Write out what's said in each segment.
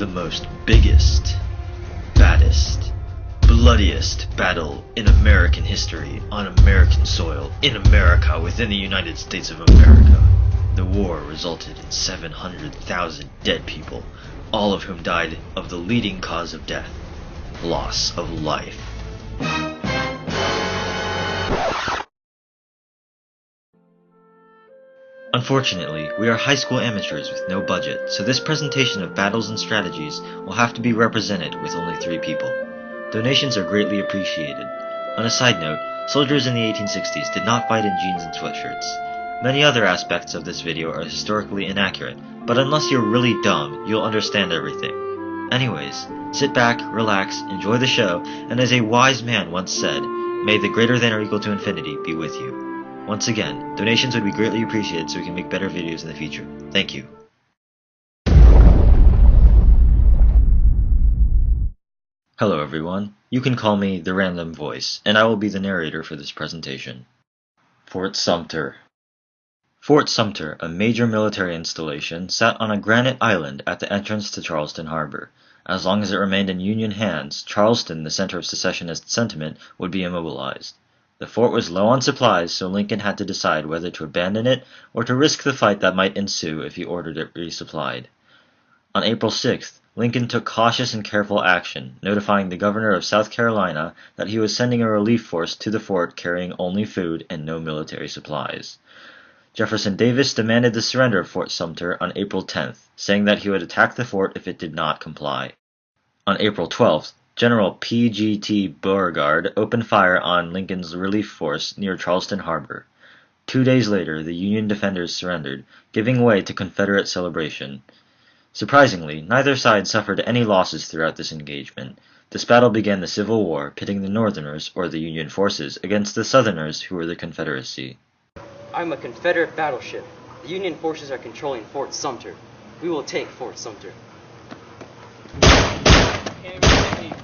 the most biggest, baddest, bloodiest battle in American history, on American soil, in America, within the United States of America. The war resulted in 700,000 dead people, all of whom died of the leading cause of death, loss of life. Unfortunately, we are high school amateurs with no budget, so this presentation of battles and strategies will have to be represented with only 3 people. Donations are greatly appreciated. On a side note, soldiers in the 1860s did not fight in jeans and sweatshirts. Many other aspects of this video are historically inaccurate, but unless you're really dumb, you'll understand everything. Anyways, sit back, relax, enjoy the show, and as a wise man once said, may the greater than or equal to infinity be with you. Once again, donations would be greatly appreciated so we can make better videos in the future. Thank you. Hello everyone, you can call me the Random Voice, and I will be the narrator for this presentation. Fort Sumter. Fort Sumter, a major military installation, sat on a granite island at the entrance to Charleston Harbor. As long as it remained in Union hands, Charleston, the center of secessionist sentiment, would be immobilized. The fort was low on supplies, so Lincoln had to decide whether to abandon it or to risk the fight that might ensue if he ordered it resupplied. On April 6th, Lincoln took cautious and careful action, notifying the governor of South Carolina that he was sending a relief force to the fort carrying only food and no military supplies. Jefferson Davis demanded the surrender of Fort Sumter on April 10th, saying that he would attack the fort if it did not comply. On April 12th, General P.G.T. Beauregard opened fire on Lincoln's relief force near Charleston Harbor. 2 days later, the Union defenders surrendered, giving way to Confederate celebration. Surprisingly, neither side suffered any losses throughout this engagement. This battle began the Civil War, pitting the Northerners, or the Union forces, against the Southerners, who were the Confederacy. I'm a Confederate battleship. The Union forces are controlling Fort Sumter. We will take Fort Sumter.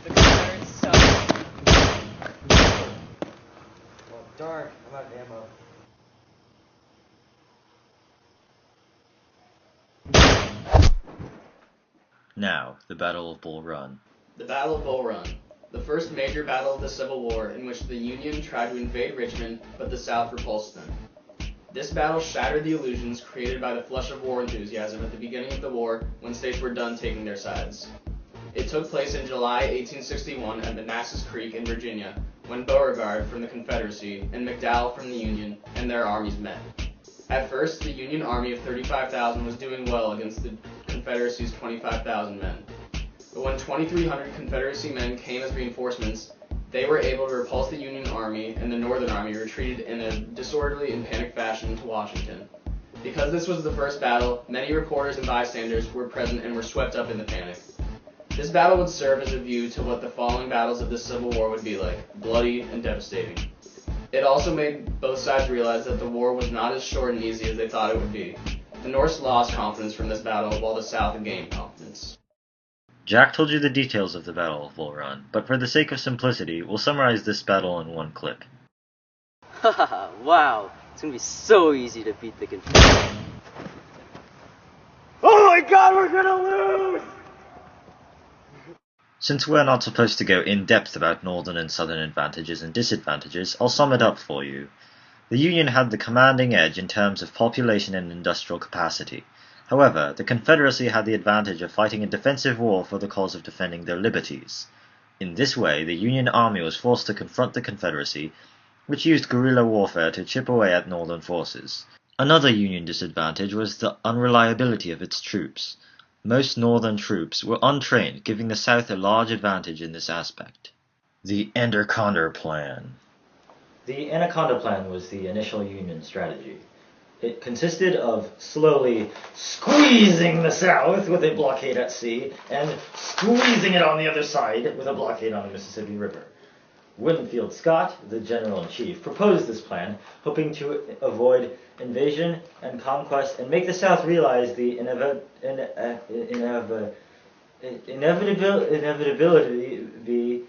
The Confederates suck. Well, darn, I'm out of ammo. Now, the Battle of Bull Run. The Battle of Bull Run, the first major battle of the Civil War in which the Union tried to invade Richmond, but the South repulsed them. This battle shattered the illusions created by the flush of war enthusiasm at the beginning of the war when states were done taking their sides. It took place in July 1861 at Manassas Creek in Virginia, when Beauregard from the Confederacy and McDowell from the Union and their armies met. At first, the Union army of 35,000 was doing well against the Confederacy's 25,000 men. But when 2,300 Confederacy men came as reinforcements, they were able to repulse the Union army, and the Northern army retreated in a disorderly and panicked fashion to Washington. Because this was the first battle, many reporters and bystanders were present and were swept up in the panic. This battle would serve as a view to what the following battles of the Civil War would be like, bloody and devastating. It also made both sides realize that the war was not as short and easy as they thought it would be. The North lost confidence from this battle, while the South had gained confidence. Jack told you the details of the Battle of Bull Run, but for the sake of simplicity, we'll summarize this battle in one clip. Haha, wow, it's gonna be so easy to beat the Confederates. Oh my god, we're gonna lose! Since we're not supposed to go in depth about Northern and Southern advantages and disadvantages, I'll sum it up for you. The Union had the commanding edge in terms of population and industrial capacity. However, the Confederacy had the advantage of fighting a defensive war for the cause of defending their liberties. In this way, the Union Army was forced to confront the Confederacy, which used guerrilla warfare to chip away at Northern forces. Another Union disadvantage was the unreliability of its troops. Most Northern troops were untrained, giving the South a large advantage in this aspect. The Anaconda Plan. The Anaconda Plan was the initial Union strategy. It consisted of slowly squeezing the South with a blockade at sea and squeezing it on the other side with a blockade on the Mississippi River. Winfield Scott, the General-in-Chief, proposed this plan, hoping to avoid invasion and conquest and make the South realize the inevitability.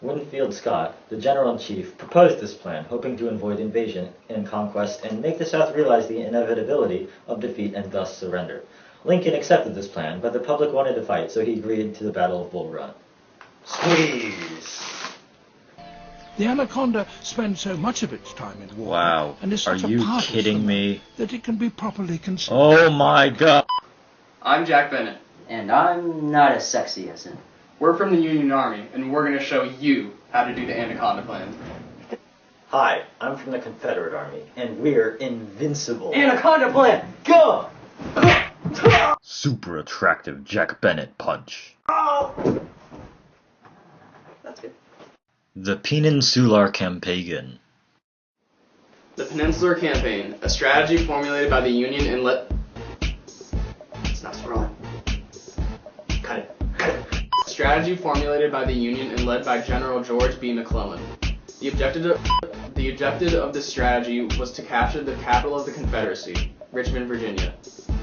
Winfield Scott, the General-in-Chief, proposed this plan, hoping to avoid invasion and conquest and make the South realize the inevitability of defeat and thus surrender. Lincoln accepted this plan, but the public wanted to fight, so he agreed to the Battle of Bull Run. Squeeze! The anaconda spends so much of its time in water Wow, and is are such a you powerful kidding swimmer me? that it can be properly considered. Oh my god! I'm Jack Bennett. And I'm not as sexy as him. We're from the Union Army, and we're going to show you how to do the Anaconda Plan. Hi, I'm from the Confederate Army, and we're invincible. Anaconda plan, go! Super attractive Jack Bennett punch. That's good. The Peninsular Campaign. The Peninsular Campaign, a strategy formulated by the Union and It's not scrolling. Cut it. strategy formulated by the Union and led by General George B. McClellan. The objective of this strategy was to capture the capital of the Confederacy, Richmond, Virginia.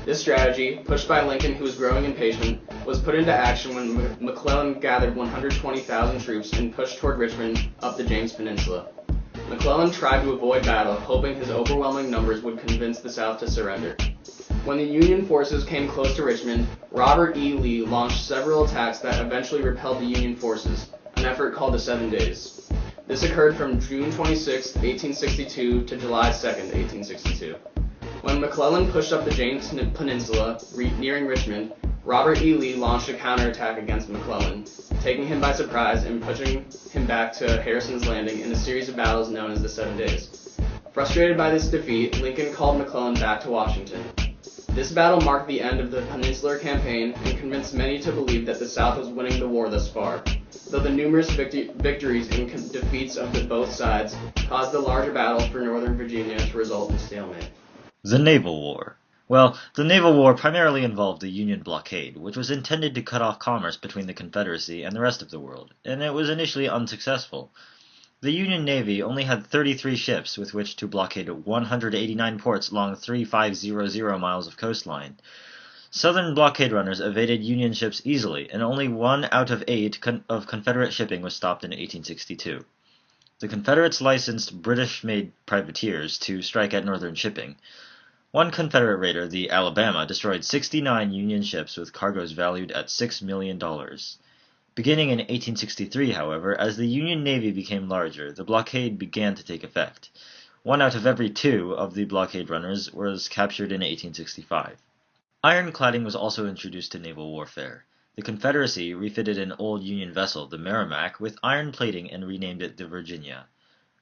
This strategy, pushed by Lincoln, who was growing impatient, was put into action when McClellan gathered 120,000 troops and pushed toward Richmond up the James Peninsula. McClellan tried to avoid battle, hoping his overwhelming numbers would convince the South to surrender. When the Union forces came close to Richmond, Robert E. Lee launched several attacks that eventually repelled the Union forces, an effort called the 7 Days. This occurred from June 26, 1862 to July 2, 1862. When McClellan pushed up the James Peninsula, nearing Richmond, Robert E. Lee launched a counterattack against McClellan, taking him by surprise and pushing him back to Harrison's Landing in a series of battles known as the 7 Days. Frustrated by this defeat, Lincoln called McClellan back to Washington. This battle marked the end of the Peninsular Campaign and convinced many to believe that the South was winning the war thus far, though the numerous victories and defeats of both sides caused the larger battle for Northern Virginia to result in stalemate. The Naval War. Well, the Naval War primarily involved the Union blockade, which was intended to cut off commerce between the Confederacy and the rest of the world, and it was initially unsuccessful. The Union Navy only had 33 ships with which to blockade 189 ports along 3,500 miles of coastline. Southern blockade runners evaded Union ships easily, and only 1 out of 8 of Confederate shipping was stopped in 1862. The Confederates licensed British-made privateers to strike at Northern shipping. One Confederate raider, the Alabama, destroyed 69 Union ships with cargoes valued at $6 million. Beginning in 1863, however, as the Union Navy became larger, the blockade began to take effect. 1 out of every 2 of the blockade runners was captured in 1865. Ironcladding was also introduced to naval warfare. The Confederacy refitted an old Union vessel, the Merrimac, with iron plating and renamed it the Virginia.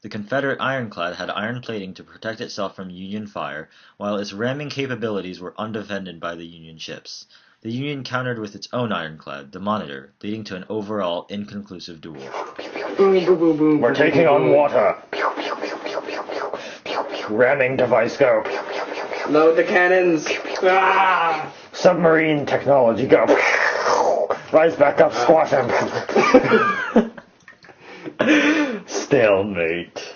The Confederate ironclad had iron plating to protect itself from Union fire, while its ramming capabilities were undefended by the Union ships. The Union countered with its own ironclad, the Monitor, leading to an overall inconclusive duel. We're taking on water. Ramming device go. Load the cannons! Ah! Submarine technology go. Rise back up, squash him. Stalemate.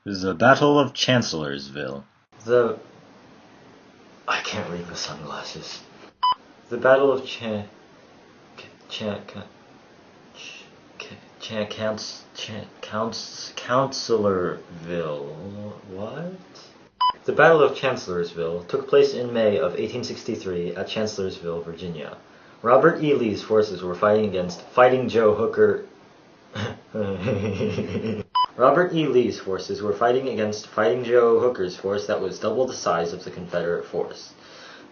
The Battle of Chancellorsville. I can't read with sunglasses. The Battle of Chancellorsville. What? The Battle of Chancellorsville took place in May of 1863 at Chancellorsville, Virginia. Robert E. Lee's forces were fighting against Fighting Joe Hooker. Robert E. Lee's forces were fighting against Fighting Joe Hooker's force that was double the size of the Confederate force.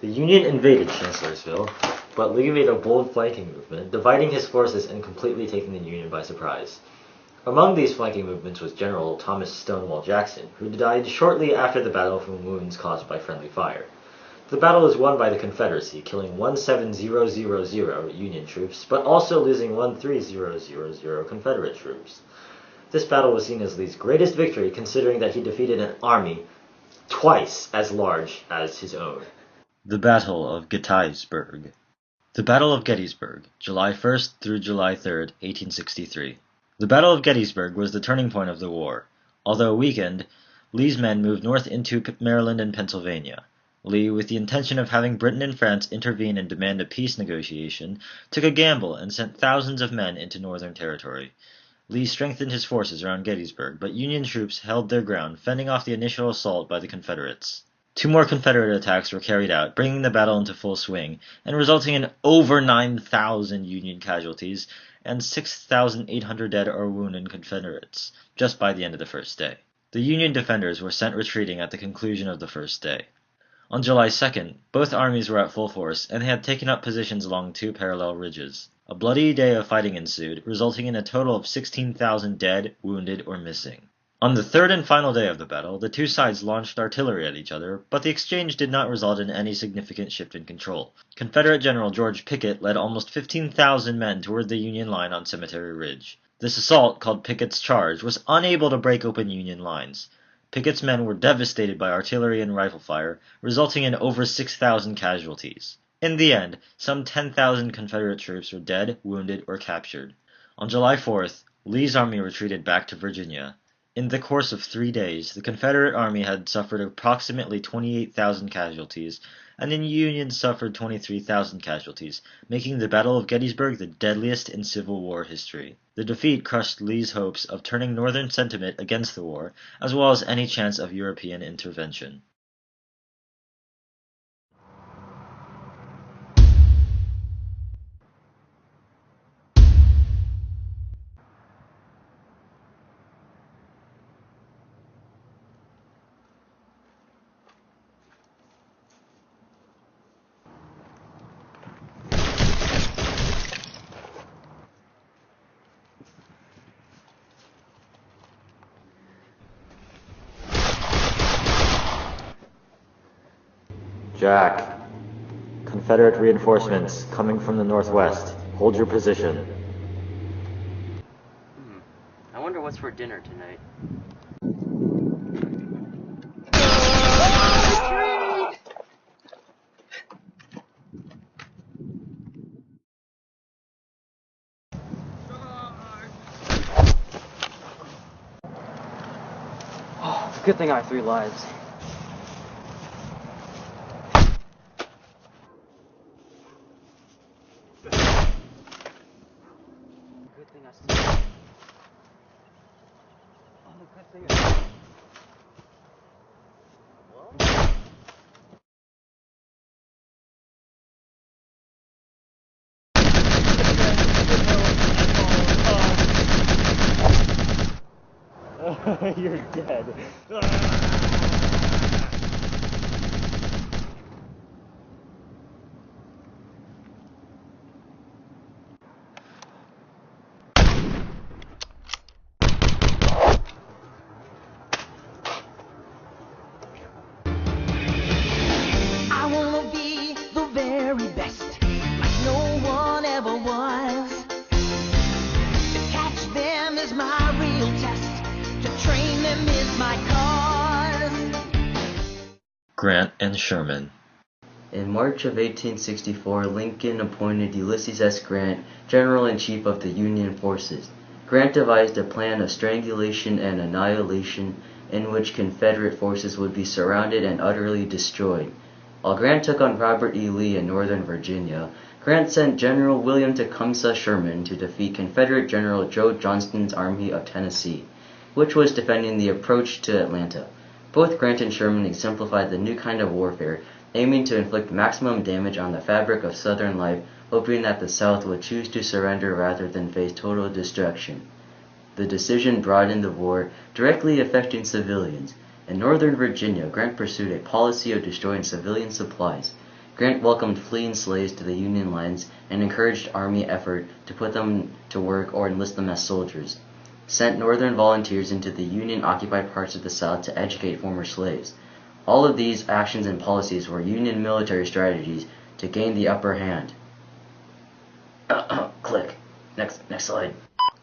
The Union invaded Chancellorsville, but Lee made a bold flanking movement, dividing his forces and completely taking the Union by surprise. Among these flanking movements was General Thomas Stonewall Jackson, who died shortly after the battle from wounds caused by friendly fire. The battle was won by the Confederacy, killing 17,000 Union troops, but also losing 13,000 Confederate troops. This battle was seen as Lee's greatest victory, considering that he defeated an army twice as large as his own. The Battle of Gettysburg. The Battle of Gettysburg, July 1st through July 3rd, 1863. The Battle of Gettysburg was the turning point of the war. Although weakened, Lee's men moved north into Maryland and Pennsylvania. Lee, with the intention of having Britain and France intervene and demand a peace negotiation, took a gamble and sent thousands of men into Northern territory. Lee strengthened his forces around Gettysburg, but Union troops held their ground, fending off the initial assault by the Confederates. 2 more Confederate attacks were carried out, bringing the battle into full swing, and resulting in over 9,000 Union casualties and 6,800 dead or wounded Confederates, just by the end of the first day. The Union defenders were sent retreating at the conclusion of the first day. On July 2nd, both armies were at full force, and they had taken up positions along 2 parallel ridges. A bloody day of fighting ensued, resulting in a total of 16,000 dead, wounded, or missing. On the third and final day of the battle, the two sides launched artillery at each other, but the exchange did not result in any significant shift in control. Confederate General George Pickett led almost 15,000 men toward the Union line on Cemetery Ridge. This assault, called Pickett's Charge, was unable to break open Union lines. Pickett's men were devastated by artillery and rifle fire, resulting in over 6,000 casualties. In the end, some 10,000 Confederate troops were dead, wounded, or captured. On July 4th, Lee's army retreated back to Virginia. In the course of 3 days, the Confederate Army had suffered approximately 28,000 casualties, and the Union suffered 23,000 casualties, making the Battle of Gettysburg the deadliest in Civil War history. The defeat crushed Lee's hopes of turning Northern sentiment against the war, as well as any chance of European intervention. Jack, Confederate reinforcements coming from the northwest. Hold your position. I wonder what's for dinner tonight. Oh, it's a good thing I have 3 lives. Good thing I still... Oh, good thing I... Well... You're dead. I wanna be the very best, like no one ever was. To catch them is my real test, to train them is my cause. Grant and Sherman. In March of 1864, Lincoln appointed Ulysses S. Grant General-in-Chief of the Union forces. Grant devised a plan of strangulation and annihilation in which Confederate forces would be surrounded and utterly destroyed. While Grant took on Robert E. Lee in Northern Virginia, Grant sent General William Tecumseh Sherman to defeat Confederate General Joe Johnston's Army of Tennessee, which was defending the approach to Atlanta. Both Grant and Sherman exemplified the new kind of warfare, aiming to inflict maximum damage on the fabric of Southern life, hoping that the South would choose to surrender rather than face total destruction. The decision broadened the war, directly affecting civilians. In Northern Virginia, Grant pursued a policy of destroying civilian supplies. Grant welcomed fleeing slaves to the Union lines and encouraged Army effort to put them to work or enlist them as soldiers. Sent Northern volunteers into the Union-occupied parts of the South to educate former slaves. All of these actions and policies were Union military strategies to gain the upper hand. Click. Next slide.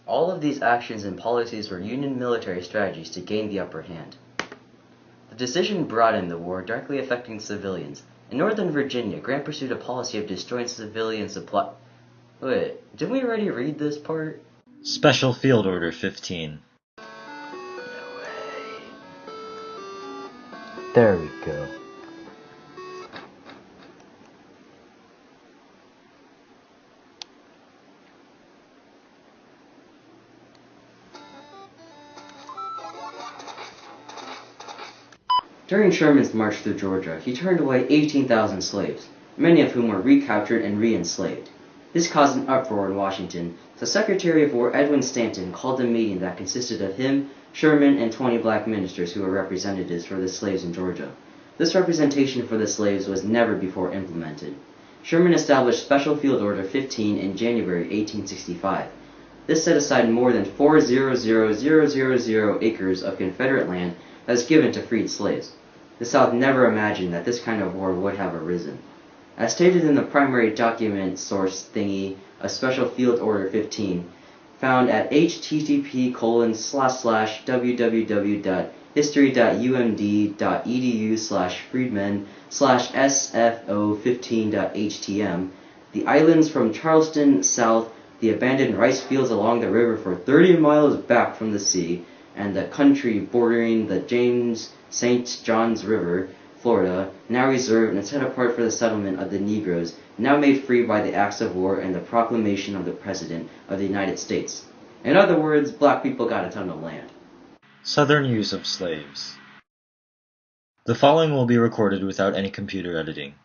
All of these actions and policies were Union military strategies to gain the upper hand. The decision broadened the war, directly affecting civilians. In Northern Virginia, Grant pursued a policy of destroying civilian supply... Wait, didn't we already read this part? Special Field Order 15. There we go. During Sherman's march through Georgia, he turned away 18,000 slaves, many of whom were recaptured and re-enslaved. This caused an uproar in Washington, so Secretary of War Edwin Stanton called a meeting that consisted of him, Sherman, and 20 black ministers who were representatives for the slaves in Georgia. This representation for the slaves was never before implemented. Sherman established Special Field Order 15 in January 1865. This set aside more than 400,000 acres of Confederate land that was given to freed slaves. The South never imagined that this kind of war would have arisen. As stated in the primary document source thingy of Special Field Order 15, found at http://www.history.umd.edu/freedmen/sfo15.htm, the islands from Charleston south, the abandoned rice fields along the river for 30 miles back from the sea, and the country bordering the James St. Johns River, Florida, now reserved and set apart for the settlement of the Negroes, now made free by the acts of war and the proclamation of the President of the United States. In other words, black people got a ton of land. Southern use of slaves. The following will be recorded without any computer editing.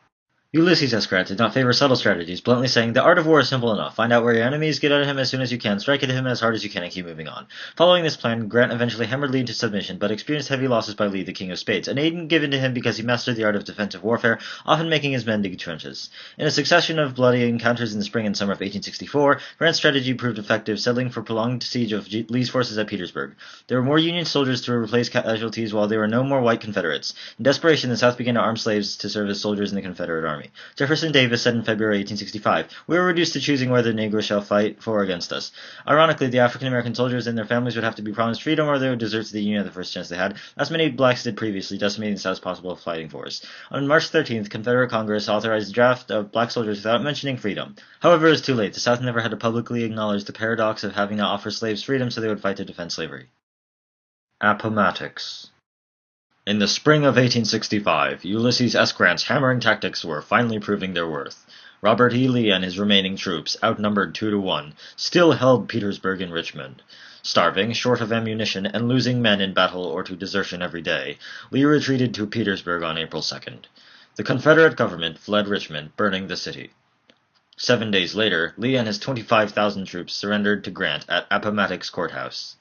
Ulysses S. Grant did not favor subtle strategies, bluntly saying, "The art of war is simple enough. Find out where your enemy is, get at him as soon as you can, strike at him as hard as you can, and keep moving on." Following this plan, Grant eventually hammered Lee into submission, but experienced heavy losses by Lee, the King of Spades, an aid given to him because he mastered the art of defensive warfare, often making his men dig trenches. In a succession of bloody encounters in the spring and summer of 1864, Grant's strategy proved effective, settling for prolonged siege of Lee's forces at Petersburg. There were more Union soldiers to replace casualties, while there were no more white Confederates. In desperation, the South began to arm slaves to serve as soldiers in the Confederate Army. Jefferson Davis said in February 1865, "We were reduced to choosing whether the Negroes shall fight for or against us." Ironically, the African-American soldiers and their families would have to be promised freedom or they would desert to the Union at the first chance they had, as many blacks did previously, decimating the South's possible fighting force. On March 13th, Confederate Congress authorized a draft of black soldiers without mentioning freedom. However, it was too late. The South never had to publicly acknowledge the paradox of having to offer slaves freedom, so they would fight to defend slavery. Appomattox. In the spring of 1865, Ulysses S. Grant's hammering tactics were finally proving their worth. Robert E. Lee and his remaining troops, outnumbered 2-1, still held Petersburg and Richmond. Starving, short of ammunition, and losing men in battle or to desertion every day, Lee retreated to Petersburg on April 2nd. The Confederate government fled Richmond, burning the city. 7 days later, Lee and his 25,000 troops surrendered to Grant at Appomattox Courthouse.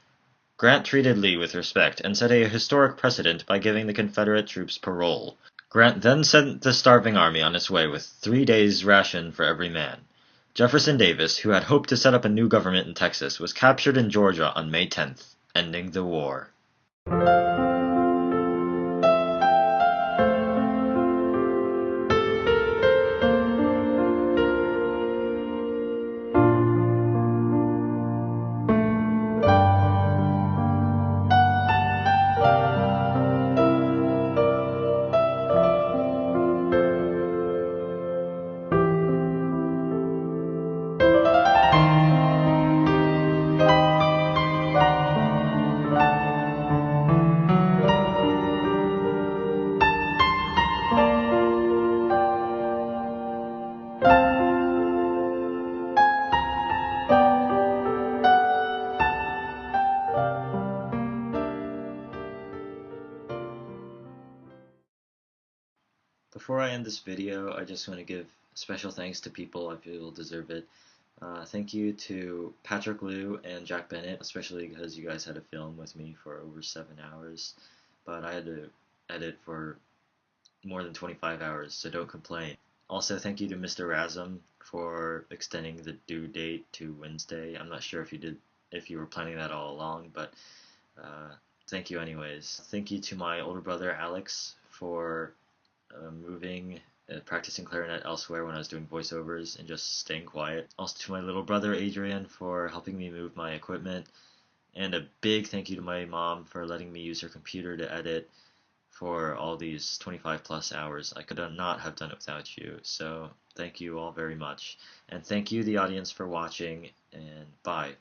Grant treated Lee with respect and set a historic precedent by giving the Confederate troops parole. Grant then sent the starving army on its way with 3 days' ration for every man. Jefferson Davis, who had hoped to set up a new government in Texas, was captured in Georgia on May 10th, ending the war. Before I end this video, I just want to give special thanks to people I feel deserve it. Thank you to Patrick Liu and Jack Bennett, especially because you guys had to film with me for over 7 hours, but I had to edit for more than 25 hours, so don't complain. Also, thank you to Mr. Razum for extending the due date to Wednesday. I'm not sure if you were planning that all along, but thank you anyways. Thank you to my older brother Alex for moving, practicing clarinet elsewhere when I was doing voiceovers and just staying quiet. Also to my little brother Adrian for helping me move my equipment, and a big thank you to my mom for letting me use her computer to edit for all these 25 plus hours. I could not have done it without you, so thank you all very much. And thank you the audience for watching, and bye.